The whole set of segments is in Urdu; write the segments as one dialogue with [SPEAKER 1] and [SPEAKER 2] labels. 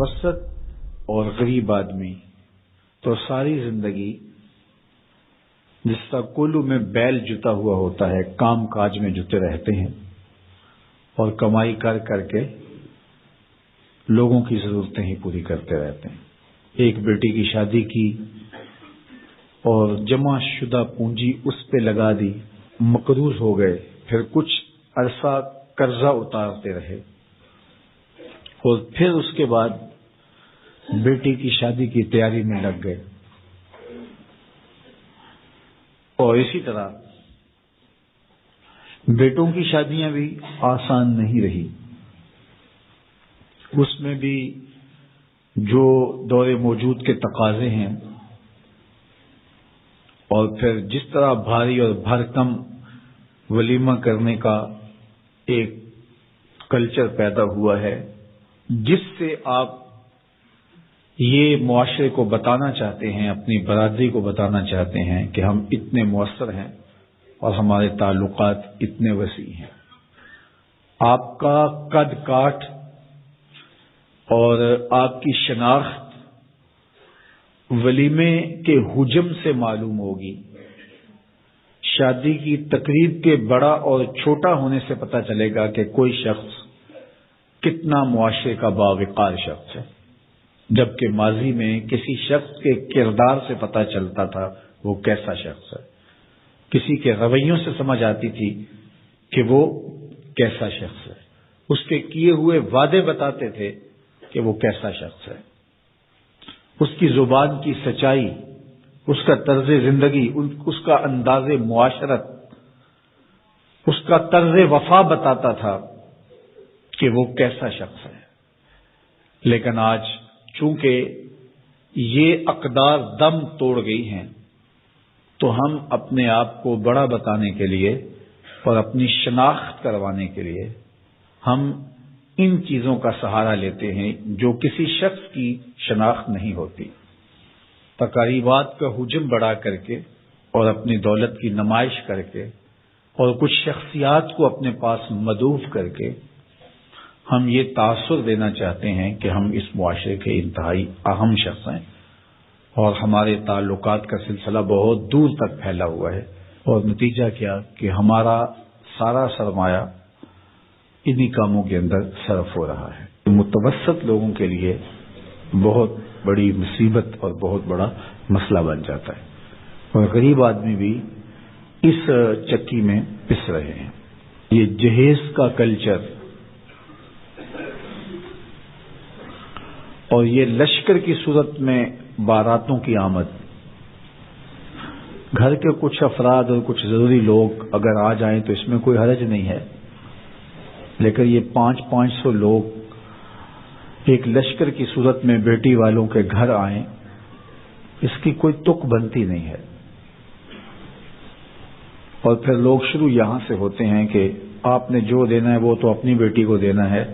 [SPEAKER 1] متوسط اور غریب آدمی تو ساری زندگی جس طرح کولو میں بیل جتا ہوا ہوتا ہے، کام کاج میں جتے رہتے ہیں اور کمائی کر کر کے لوگوں کی ضرورتیں ہی پوری کرتے رہتے ہیں۔ ایک بیٹی کی شادی کی اور جمع شدہ پونجی اس پہ لگا دی، مقروض ہو گئے، پھر کچھ عرصہ قرضہ اتارتے رہے اور پھر اس کے بعد بیٹی کی شادی کی تیاری میں لگ گئے، اور اسی طرح بیٹوں کی شادیاں بھی آسان نہیں رہی۔ اس میں بھی جو دور موجود کے تقاضے ہیں اور پھر جس طرح بھاری اور بھرکم ولیمہ کرنے کا ایک کلچر پیدا ہوا ہے، جس سے آپ یہ معاشرے کو بتانا چاہتے ہیں، اپنی برادری کو بتانا چاہتے ہیں کہ ہم اتنے مؤثر ہیں اور ہمارے تعلقات اتنے وسیع ہیں۔ آپ کا قد کاٹ اور آپ کی شناخت ولیمے کے حجم سے معلوم ہوگی، شادی کی تقریب کے بڑا اور چھوٹا ہونے سے پتہ چلے گا کہ کوئی شخص کتنا معاشرے کا باوقار شخص ہے، جبکہ ماضی میں کسی شخص کے کردار سے پتہ چلتا تھا وہ کیسا شخص ہے، کسی کے رویوں سے سمجھ آتی تھی کہ وہ کیسا شخص ہے، اس کے کیے ہوئے وعدے بتاتے تھے کہ وہ کیسا شخص ہے، اس کی زبان کی سچائی، اس کا طرز زندگی، اس کا انداز معاشرت، اس کا طرز وفا بتاتا تھا کہ وہ کیسا شخص ہے۔ لیکن آج چونکہ یہ اقدار دم توڑ گئی ہیں تو ہم اپنے آپ کو بڑا بتانے کے لیے اور اپنی شناخت کروانے کے لیے ہم ان چیزوں کا سہارا لیتے ہیں جو کسی شخص کی شناخت نہیں ہوتی۔ تقریبات کا حجم بڑھا کر کے اور اپنی دولت کی نمائش کر کے اور کچھ شخصیات کو اپنے پاس مدعو کر کے ہم یہ تاثر دینا چاہتے ہیں کہ ہم اس معاشرے کے انتہائی اہم شخص ہیں اور ہمارے تعلقات کا سلسلہ بہت دور تک پھیلا ہوا ہے، اور نتیجہ کیا کہ ہمارا سارا سرمایہ انہی کاموں کے اندر صرف ہو رہا ہے۔ متوسط لوگوں کے لیے بہت بڑی مصیبت اور بہت بڑا مسئلہ بن جاتا ہے، اور غریب آدمی بھی اس چکی میں پس رہے ہیں۔ یہ جہیز کا کلچر اور یہ لشکر کی صورت میں باراتوں کی آمد، گھر کے کچھ افراد اور کچھ ضروری لوگ اگر آ جائیں تو اس میں کوئی حرج نہیں ہے، لیکن یہ 500 لوگ ایک لشکر کی صورت میں بیٹی والوں کے گھر آئیں، اس کی کوئی تک بنتی نہیں ہے۔ اور پھر لوگ شروع یہاں سے ہوتے ہیں کہ آپ نے جو دینا ہے وہ تو اپنی بیٹی کو دینا ہے،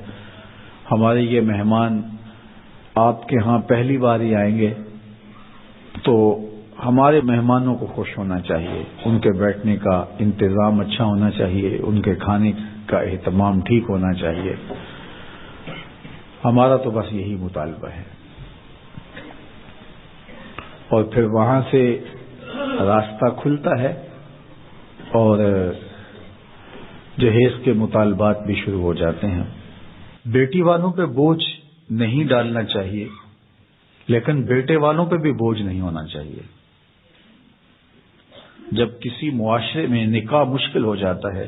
[SPEAKER 1] ہمارے یہ مہمان آپ کے ہاں پہلی بار ہی آئیں گے تو ہمارے مہمانوں کو خوش ہونا چاہیے، ان کے بیٹھنے کا انتظام اچھا ہونا چاہیے، ان کے کھانے کا اہتمام ٹھیک ہونا چاہیے، ہمارا تو بس یہی مطالبہ ہے۔ اور پھر وہاں سے راستہ کھلتا ہے اور جہیز کے مطالبات بھی شروع ہو جاتے ہیں۔ بیٹی والوں پہ بوجھ نہیں ڈالنا چاہیے، لیکن بیٹے والوں پہ بھی بوجھ نہیں ہونا چاہیے۔ جب کسی معاشرے میں نکاح مشکل ہو جاتا ہے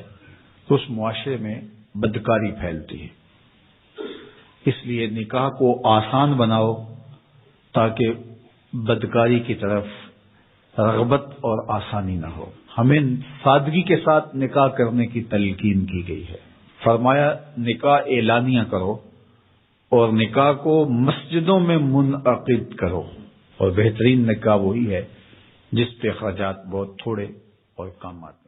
[SPEAKER 1] تو اس معاشرے میں بدکاری پھیلتی ہے، اس لیے نکاح کو آسان بناؤ تاکہ بدکاری کی طرف رغبت اور آسانی نہ ہو۔ ہمیں سادگی کے ساتھ نکاح کرنے کی تلقین کی گئی ہے۔ فرمایا نکاح اعلانیہ کرو اور نکاح کو مسجدوں میں منعقد کرو، اور بہترین نکاح وہی ہے جس پہ اخراجات بہت تھوڑے اور کم آتے ہیں۔